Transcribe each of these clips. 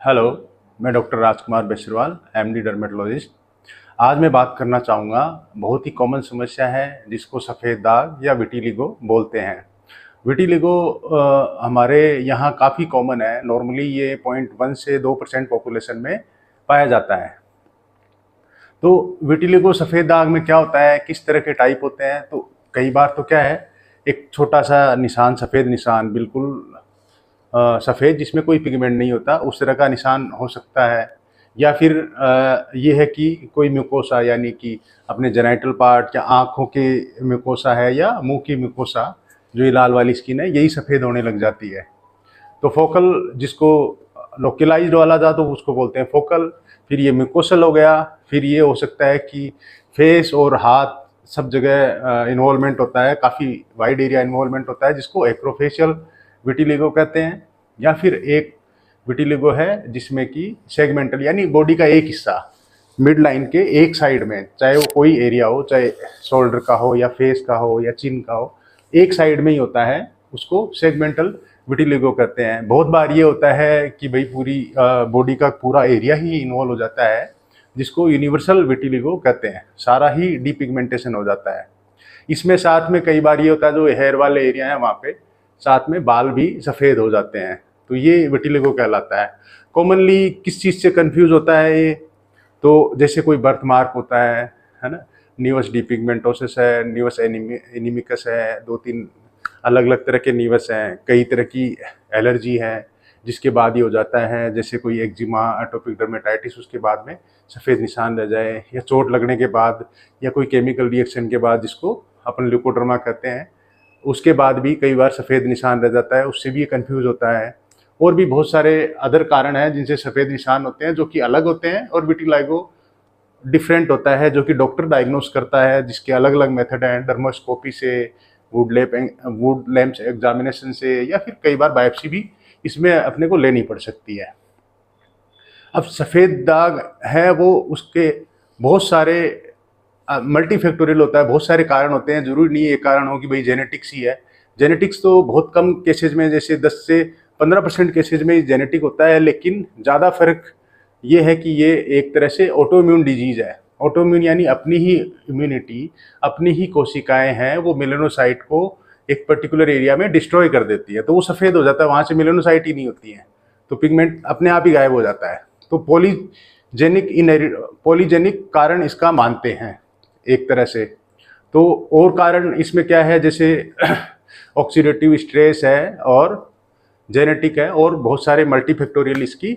Hello, मैं doctor राजकुमार बेसरवाल, MD dermatologist. आज मैं बात करना चाहूँगा, बहुत ही कॉमन समस्या है जिसको सफ़ेद दाग या विटिलिगो बोलते हैं। विटिलिगो हमारे यहाँ काफ़ी कॉमन है। नॉर्मली ये 0.1 से 2% पॉपुलेशन में पाया जाता है। तो विटिलिगो सफ़ेद दाग में क्या होता है, किस तरह के टाइप होते हैं? तो कई बार तो क्या है, एक छोटा सा निशान, सफ़ेद निशान, बिल्कुल सफ़ेद जिसमें कोई पिगमेंट नहीं होता, उस तरह का निशान हो सकता है। या फिर ये है कि कोई म्यूकोसा, यानी कि अपने जेनिटल पार्ट या आँखों के म्यूकोसा है या मुंह की म्यूकोसा, जो ये लाल वाली स्किन है, यही सफ़ेद होने लग जाती है। तो फोकल, जिसको लोकलाइज्ड वाला था तो उसको बोलते हैं फोकल। फिर ये म्यूकोसल हो गया। फिर ये हो सकता है कि फेस और हाथ सब जगह इन्वॉल्वमेंट होता है, काफ़ी वाइड एरिया इन्वॉल्वमेंट होता है, जिसको एक्रोफेशियल विटिलिगो कहते हैं। या फिर एक विटिलिगो है जिसमें कि सेगमेंटल, यानी बॉडी का एक हिस्सा मिड लाइन के एक साइड में, चाहे वो कोई एरिया हो, चाहे शोल्डर का हो या फेस का हो या चिन का हो, एक साइड में ही होता है, उसको सेगमेंटल विटिलिगो कहते हैं। बहुत बार ये होता है कि भाई पूरी बॉडी का पूरा एरिया ही इन्वॉल्व हो जाता है, जिसको यूनिवर्सल विटिलिगो कहते हैं। सारा ही डीपिगमेंटेशन हो जाता है। इसमें साथ में कई बार ये होता है, जो हेयर वाले एरिया है वहाँ पे साथ में बाल भी सफ़ेद हो जाते हैं, तो ये विटिलिगो कहलाता है। कॉमनली किस चीज़ से कंफ्यूज होता है ये? तो जैसे कोई बर्थ मार्क होता है ना, न्यूवस डीपिगमेंटोसिस है, न्यूवस एनीमिकस है, 2-3 अलग अलग तरह के न्यूवस हैं, कई तरह की एलर्जी है जिसके बाद ही हो जाता है। जैसे कोई एक्जिमा, एटोपिक डर्मेटाइटिस, उसके बाद में सफ़ेद निशान रह जाए, या चोट लगने के बाद, या कोई केमिकल रिएक्शन के बाद, जिसको अपन ल्यूकोड्रमा कहते हैं, उसके बाद भी कई बार सफ़ेद निशान रह जाता है, उससे भी ये कन्फ्यूज़ होता है। और भी बहुत सारे अदर कारण हैं जिनसे सफ़ेद निशान होते हैं, जो कि अलग होते हैं, और विटिलिगो डिफरेंट होता है, जो कि डॉक्टर डायग्नोस करता है, जिसके अलग अलग मेथड हैं, डर्मोस्कोपी से, वुड लैम्प एग्जामिनेशन से, या फिर कई बार बायोप्सी भी इसमें अपने को लेनी पड़ सकती है। अब सफ़ेद दाग है वो, उसके बहुत सारे मल्टी फैक्टोरियल होता है, बहुत सारे कारण होते हैं। ज़रूरी नहीं है एक कारण हो कि भाई जेनेटिक्स ही है। जेनेटिक्स तो बहुत कम केसेज में, जैसे 10 से 15% केसेज में जेनेटिक होता है, लेकिन ज़्यादा फर्क ये है कि ये एक तरह से ऑटोइम्यून डिजीज़ है। ऑटोइम्यून यानी अपनी ही इम्यूनिटी, अपनी ही कोशिकाएं हैं, वो मेलेनोसाइट को एक पर्टिकुलर एरिया में डिस्ट्रॉय कर देती है, तो वो सफ़ेद हो जाता है, वहाँ से मेलेनोसाइट ही नहीं होती है, तो पिगमेंट अपने आप ही गायब हो जाता है। तो पॉलीजेनिक कारण इसका मानते हैं एक तरह से। तो और कारण इसमें क्या है, जैसे ऑक्सीडेटिव स्ट्रेस है, और जेनेटिक है, और बहुत सारे मल्टीफैक्टोरियल इसकी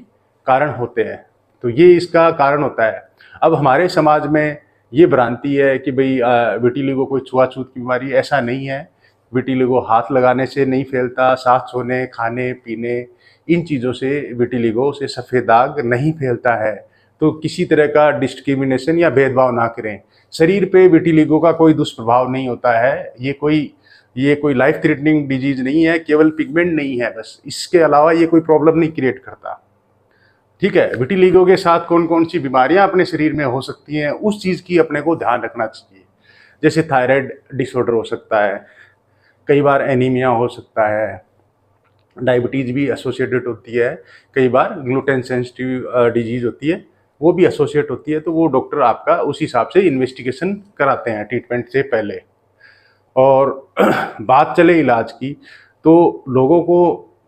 कारण होते हैं। तो ये इसका कारण होता है। अब हमारे समाज में ये भ्रांति है कि भाई विटिलिगो कोई छुआछूत की बीमारी, ऐसा नहीं है। विटिलिगो हाथ लगाने से नहीं फैलता, साथ सोने, खाने पीने, इन चीज़ों से विटिलिगो से सफ़ेद दाग नहीं फैलता है। तो किसी तरह का डिस्क्रिमिनेशन या भेदभाव ना करें। शरीर पे विटिलिगो का कोई दुष्प्रभाव नहीं होता है। ये कोई लाइफ थ्रेटनिंग डिजीज नहीं है, केवल पिगमेंट नहीं है बस, इसके अलावा ये कोई प्रॉब्लम नहीं क्रिएट करता। ठीक है, विटिलिगो के साथ कौन कौन सी बीमारियां अपने शरीर में हो सकती हैं, उस चीज़ की अपने को ध्यान रखना चाहिए। जैसे थायराइड डिसऑर्डर हो सकता है, कई बार एनीमिया हो सकता है, डायबिटीज़ भी एसोसिएटेड होती है, कई बार ग्लूटेन सेंसिटिव डिजीज़ होती है, वो भी एसोसिएट होती है। तो वो डॉक्टर आपका उस हिसाब से इन्वेस्टिगेशन कराते हैं ट्रीटमेंट से पहले। और बात चले इलाज की, तो लोगों को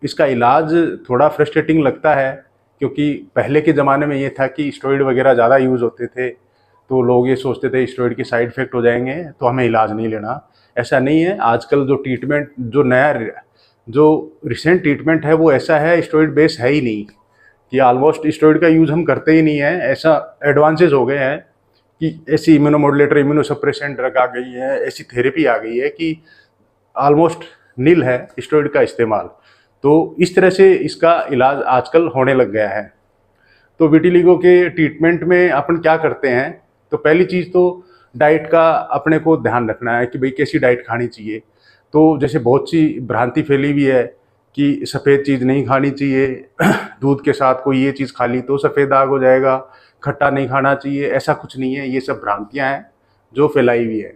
इसका इलाज थोड़ा फ्रस्ट्रेटिंग लगता है, क्योंकि पहले के ज़माने में ये था कि स्टेरॉइड वगैरह ज़्यादा यूज़ होते थे, तो लोग ये सोचते थे स्टेरॉइड के साइड इफ़ेक्ट हो जाएंगे तो हमें इलाज नहीं लेना। ऐसा नहीं है। आजकल जो ट्रीटमेंट, जो रिसेंट ट्रीटमेंट है, वो ऐसा है, स्टेरॉइड बेस है ही नहीं, कि ऑलमोस्ट स्टेरॉइड का यूज़ हम करते ही नहीं है। ऐसा एडवांसेस हो गए हैं कि ऐसी इम्यूनोमोडुलेटर, इम्यूनोसप्रेसेंट ड्रग आ गई है, ऐसी थेरेपी आ गई है कि ऑलमोस्ट नील है स्टेरॉइड का इस्तेमाल। तो इस तरह से इसका इलाज आजकल होने लग गया है। तो विटिलिगो के ट्रीटमेंट में अपन क्या करते हैं, तो पहली चीज़ तो डाइट का अपने को ध्यान रखना है कि भाई कैसी डाइट खानी चाहिए। तो जैसे बहुत सी भ्रांति फैली हुई है कि सफ़ेद चीज़ नहीं खानी चाहिए, दूध के साथ कोई ये चीज़ खा ली तो सफ़ेद दाग हो जाएगा, खट्टा नहीं खाना चाहिए, ऐसा कुछ नहीं है। ये सब भ्रांतियाँ हैं जो फैलाई हुई है।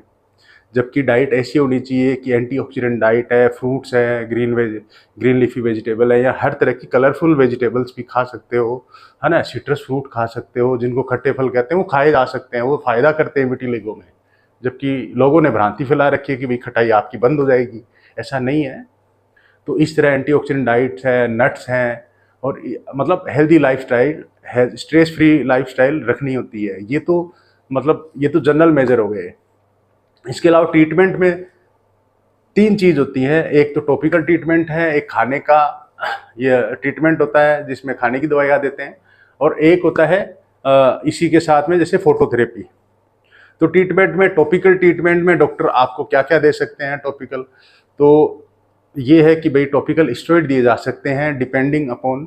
जबकि डाइट ऐसी होनी चाहिए कि एंटीऑक्सीडेंट डाइट है, फ्रूट्स है, ग्रीन लीफी वेजिटेबल है, या हर तरह की कलरफुल वेजिटेबल्स भी खा सकते हो, है ना। सिट्रस फ्रूट खा सकते हो, जिनको खट्टे फल कहते हैं, वो खाए जा सकते हैं, वो फ़ायदा करते हैं विटिलिगो में। जबकि लोगों ने भ्रांति फैला रखी है कि भाई खटाई आपकी बंद हो जाएगी, ऐसा नहीं है। तो इस तरह एंटीऑक्सीडेंट डाइट्स है, नट्स हैं, और मतलब हेल्दी लाइफस्टाइल है, स्ट्रेस फ्री लाइफस्टाइल रखनी होती है। ये तो मतलब ये तो जनरल मेजर हो गए। इसके अलावा ट्रीटमेंट में 3 चीज़ होती है। एक तो टॉपिकल ट्रीटमेंट है, एक खाने का ये ट्रीटमेंट होता है जिसमें खाने की दवाइयाँ देते हैं, और एक होता है इसी के साथ में जैसे फोटोथेरेपी। तो ट्रीटमेंट में, टॉपिकल ट्रीटमेंट में डॉक्टर आपको क्या क्या दे सकते हैं टॉपिकल, तो ये है कि भाई टॉपिकल स्टेरॉइड दिए जा सकते हैं डिपेंडिंग अपॉन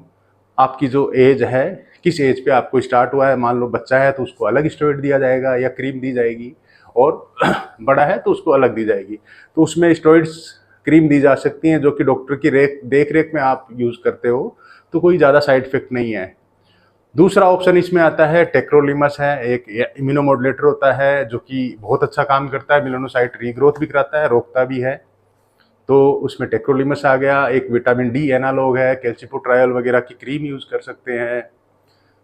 आपकी जो एज है, किस एज पे आपको स्टार्ट हुआ है। मान लो बच्चा है तो उसको अलग स्टेरॉइड दिया जाएगा या क्रीम दी जाएगी, और बड़ा है तो उसको अलग दी जाएगी। तो उसमें स्टेरॉइड्स क्रीम दी जा सकती हैं जो कि डॉक्टर की देख रेख में आप यूज़ करते हो, तो कोई ज़्यादा साइड इफेक्ट नहीं है। दूसरा ऑप्शन इसमें आता है टेक्रोलिमस है, एक इम्यूनोमोडुलेटर होता है जो कि बहुत अच्छा काम करता है, मेलानोसाइट रीग्रोथ भी कराता है, रोकता भी है। तो उसमें टेक्रोलिमस आ गया। एक विटामिन डी एनालॉग है, कैल्सिपोट्रायल वगैरह की क्रीम यूज़ कर सकते हैं।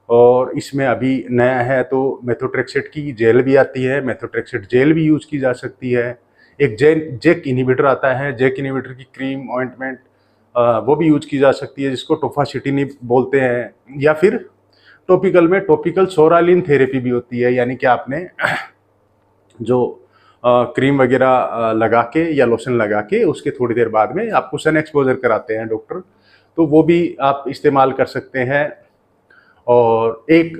और इसमें अभी नया है तो मेथोट्रेक्सेट की जेल भी आती है, मेथोट्रेक्सेट जेल भी यूज़ की जा सकती है। एक जेक इनहिबिटर आता है, जेक इनहिबिटर की क्रीम ऑइंटमेंट वो भी यूज की जा सकती है, जिसको टोफासिटिनिब बोलते हैं। या फिर टॉपिकल में टॉपिकल सोरालिन थेरेपी भी होती है, यानी कि आपने जो क्रीम वगैरह लगा के या लोशन लगा के उसके थोड़ी देर बाद में आपको सन एक्सपोजर कराते हैं डॉक्टर, तो वो भी आप इस्तेमाल कर सकते हैं। और एक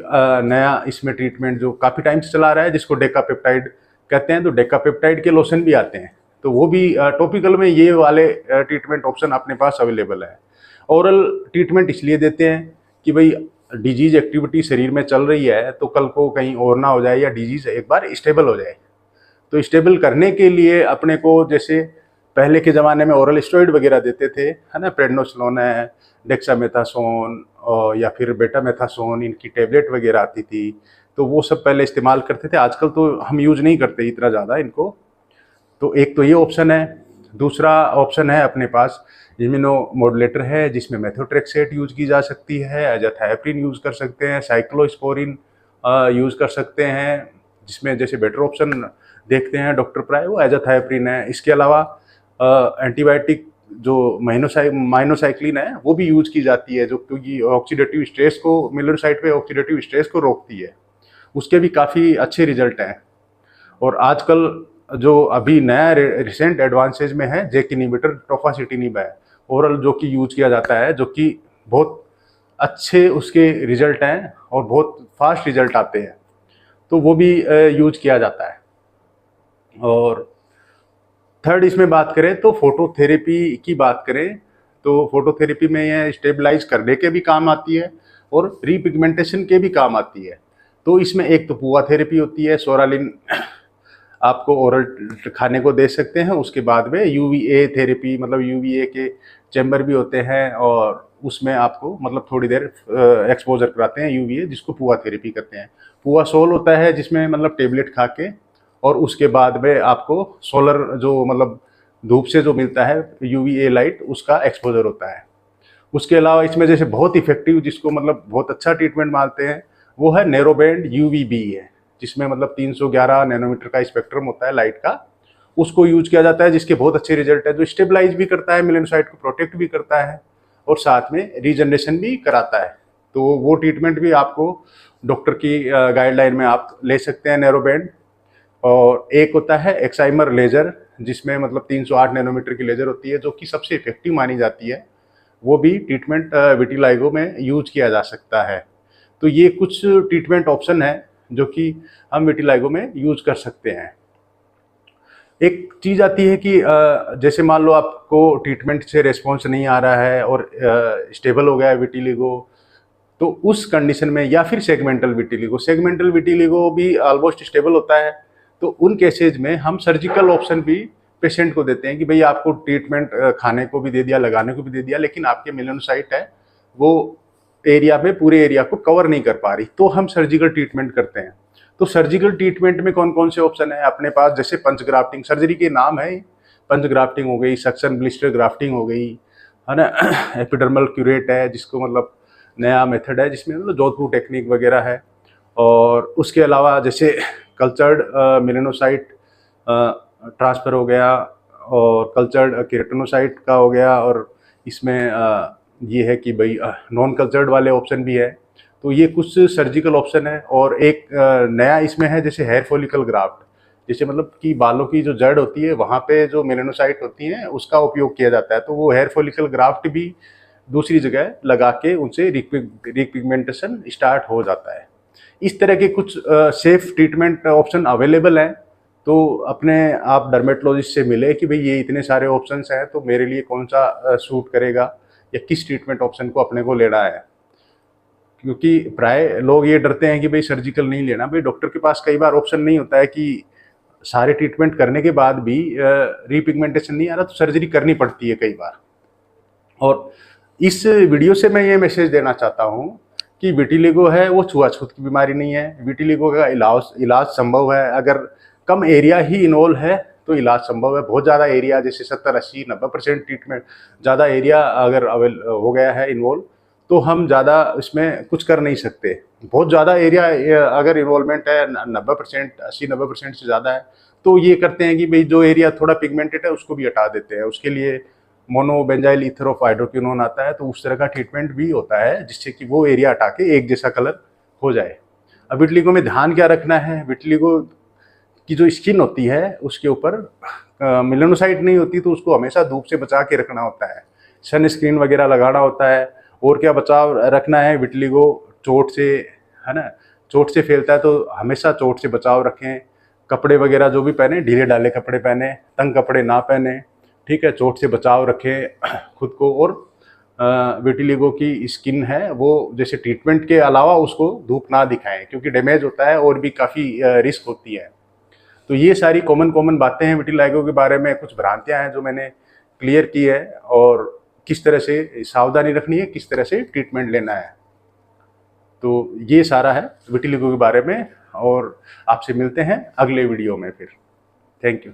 नया इसमें ट्रीटमेंट जो काफ़ी टाइम से चला रहा है जिसको डेकापेप्टाइड कहते हैं, तो डेकापेप्टाइड के लोशन भी आते हैं, तो वो भी टॉपिकल में ये वाले ट्रीटमेंट ऑप्शन अपने पास अवेलेबल है। ओरल ट्रीटमेंट इसलिए देते हैं कि भाई डिजीज एक्टिविटी शरीर में चल रही है तो कल को कहीं और ना हो जाए, या डिजीज एक बार स्टेबल हो जाए। तो स्टेबल करने के लिए अपने को, जैसे पहले के ज़माने में ओरल स्टेरॉइड वगैरह देते थे, है ना, प्रेडनोसोलोन है, डेक्सामेथासोन और या फिर बेटामेथासोन, इनकी टेबलेट वगैरह आती थी, तो वो सब पहले इस्तेमाल करते थे। आजकल तो हम यूज़ नहीं करते इतना ज़्यादा इनको। तो एक तो ये ऑप्शन है। दूसरा ऑप्शन है अपने पास इम्यूनोमोडुलेटर है, जिसमें मेथोट्रेक्सेट यूज़ की जा सकती है, एजाथाइप्रिन यूज़ कर सकते हैं, साइक्लोस्पोरिन यूज़ कर सकते हैं, जिसमें जैसे बेटर ऑप्शन देखते हैं डॉक्टर प्राय वो एजाथाइप्रिन है। इसके अलावा एंटीबायोटिक जो माइनोसाइक्लिन है वो भी यूज़ की जाती है, जो क्योंकि ऑक्सीडेटिव स्ट्रेस को, मेलानोसाइट पे ऑक्सीडेटिव स्ट्रेस को रोकती है। उसके भी काफ़ी अच्छे रिजल्ट हैं। और आजकल जो अभी नया रिसेंट एडवांसेज में है, जेक इनहिबिटर टोफासिटिनिब है ओरल, जो कि यूज किया जाता है, जो कि बहुत अच्छे उसके रिजल्ट हैं और बहुत फास्ट रिजल्ट आते हैं, तो वो भी यूज किया जाता है। और थर्ड इसमें बात करें तो फोटोथेरेपी की बात करें, तो फोटोथेरेपी में यह स्टेबलाइज करने के भी काम आती है और रीपिगमेंटेशन के भी काम आती है। तो इसमें एक तो पुआ थेरेपी होती है, सोरालिन आपको ओरल खाने को दे सकते हैं। उसके बाद में यूवीए थेरेपी, मतलब यूवीए के चैम्बर भी होते हैं, और उसमें आपको मतलब थोड़ी देर एक्सपोजर कराते हैं यूवीए, जिसको पुआ थेरेपी करते हैं। पुआ सोल होता है जिसमें मतलब टेबलेट खा के, और उसके बाद में आपको सोलर जो मतलब धूप से जो मिलता है यूवीए लाइट, उसका एक्सपोजर होता है। उसके अलावा इसमें जैसे बहुत इफेक्टिव, जिसको मतलब बहुत अच्छा ट्रीटमेंट मानते हैं, वो है नैरोबैंड यूवीबी है, जिसमें मतलब 311 नैनोमीटर का स्पेक्ट्रम होता है लाइट का, उसको यूज किया जाता है, जिसके बहुत अच्छे रिजल्ट है, जो स्टेबलाइज भी करता है, मेलानोसाइट को प्रोटेक्ट भी करता है और साथ में रीजनरेशन भी कराता है। तो वो ट्रीटमेंट भी आपको डॉक्टर की गाइडलाइन में आप ले सकते हैं, नैरोबैंड। और एक होता है एक्साइमर लेजर, जिसमें मतलब 308 नैनोमीटर की लेजर होती है, जो कि सबसे इफेक्टिव मानी जाती है। वो भी ट्रीटमेंट विटिलाइगो में यूज किया जा सकता है। तो ये कुछ ट्रीटमेंट ऑप्शन है जो कि हम विटिलाइगो में यूज कर सकते हैं। एक चीज़ आती है कि जैसे मान लो आपको ट्रीटमेंट से रिस्पॉन्स नहीं आ रहा है और स्टेबल हो गया है विटिलिगो, तो उस कंडीशन में, या फिर सेगमेंटल विटिलिगो भी ऑलमोस्ट स्टेबल होता है, तो उन केसेज में हम सर्जिकल ऑप्शन भी पेशेंट को देते हैं कि भाई आपको ट्रीटमेंट खाने को भी दे दिया, लगाने को भी दे दिया, लेकिन आपके मेलानोसाइट है वो एरिया में, पूरे एरिया को कवर नहीं कर पा रही, तो हम सर्जिकल ट्रीटमेंट करते हैं। तो सर्जिकल ट्रीटमेंट में कौन कौन से ऑप्शन है अपने पास, जैसे पंच ग्राफ्टिंग, सर्जरी के नाम है, पंच ग्राफ्टिंग हो गई, सक्शन ब्लिस्टर ग्राफ्टिंग हो गई, है ना। एपिडर्मल क्यूरेट है, जिसको मतलब नया मेथड है, जिसमें मतलब जोधपुर टेक्निक वगैरह है। और उसके अलावा जैसे कल्चर्ड मेलेनोसाइट ट्रांसफ़र हो गया, और कल्चर्ड केराटिनोसाइट का हो गया, और इसमें ये है कि भाई नॉन कल्चर्ड वाले ऑप्शन भी है। तो ये कुछ सर्जिकल ऑप्शन है। और एक नया इसमें है जैसे हेयर फॉलिकल ग्राफ्ट, जैसे मतलब कि बालों की जो जड़ होती है वहाँ पे जो मेलेनोसाइट होती है उसका उपयोग किया जाता है, तो वो हेयर फॉलिकल ग्राफ्ट भी दूसरी जगह लगा के उनसे रिपिगमेंटेशन स्टार्ट हो जाता है। इस तरह के कुछ सेफ ट्रीटमेंट ऑप्शन अवेलेबल हैं। तो अपने आप डर्मेटोलॉजिस्ट से मिले कि भाई ये इतने सारे ऑप्शंस हैं, तो मेरे लिए कौन सा सूट करेगा या किस ट्रीटमेंट ऑप्शन को अपने को लेना है। क्योंकि प्राय लोग ये डरते हैं कि भाई सर्जिकल नहीं लेना, भाई डॉक्टर के पास कई बार ऑप्शन नहीं होता है कि सारे ट्रीटमेंट करने के बाद भी रीपिगमेंटेशन नहीं आ रहा तो सर्जरी करनी पड़ती है कई बार। और इस वीडियो से मैं ये मैसेज देना चाहता हूँ कि विटिलिगो है वो छुआछूत की बीमारी नहीं है। विटिलिगो का इलाज संभव है, अगर कम एरिया ही इन्वॉल्व है तो इलाज संभव है। बहुत ज़्यादा एरिया जैसे 70, 80, 90% ट्रीटमेंट, ज़्यादा एरिया अगर हो गया है इन्वॉल्व तो हम ज़्यादा इसमें कुछ कर नहीं सकते। बहुत ज़्यादा एरिया अगर इन्वॉल्वमेंट है 90%, 80-90% से ज़्यादा है, तो ये करते हैं कि भाई जो एरिया थोड़ा पिगमेंटेड है उसको भी हटा देते हैं। उसके लिए मोनोबेंजाइल ईथर ऑफ हाइड्रोक्विनोन आता है, तो उस तरह का ट्रीटमेंट भी होता है जिससे कि वो एरिया हटा के एक जैसा कलर हो जाए। अब विटिलिगो में ध्यान क्या रखना है, विटिलिगो की जो स्किन होती है उसके ऊपर मेलेनोसाइट नहीं होती, तो उसको हमेशा धूप से बचा के रखना होता है, सन स्क्रीन वगैरह लगाना होता है। और क्या बचाव रखना है, विटिलिगो चोट से, है ना, चोट से फैलता है तो हमेशा चोट से बचाव रखें। कपड़े वगैरह जो भी पहने ढीले ढाले कपड़े पहने, तंग कपड़े ना पहने, ठीक है, चोट से बचाव रखें खुद को। और विटिलिगो की स्किन है वो जैसे ट्रीटमेंट के अलावा उसको धूप ना दिखाएं, क्योंकि डैमेज होता है और भी काफ़ी रिस्क होती है। तो ये सारी कॉमन बातें हैं विटिलिगो के बारे में, कुछ भ्रांतियां हैं जो मैंने क्लियर की है, और किस तरह से सावधानी रखनी है, किस तरह से ट्रीटमेंट लेना है। तो ये सारा है विटिलिगो के बारे में, और आपसे मिलते हैं अगले वीडियो में फिर। Thank you.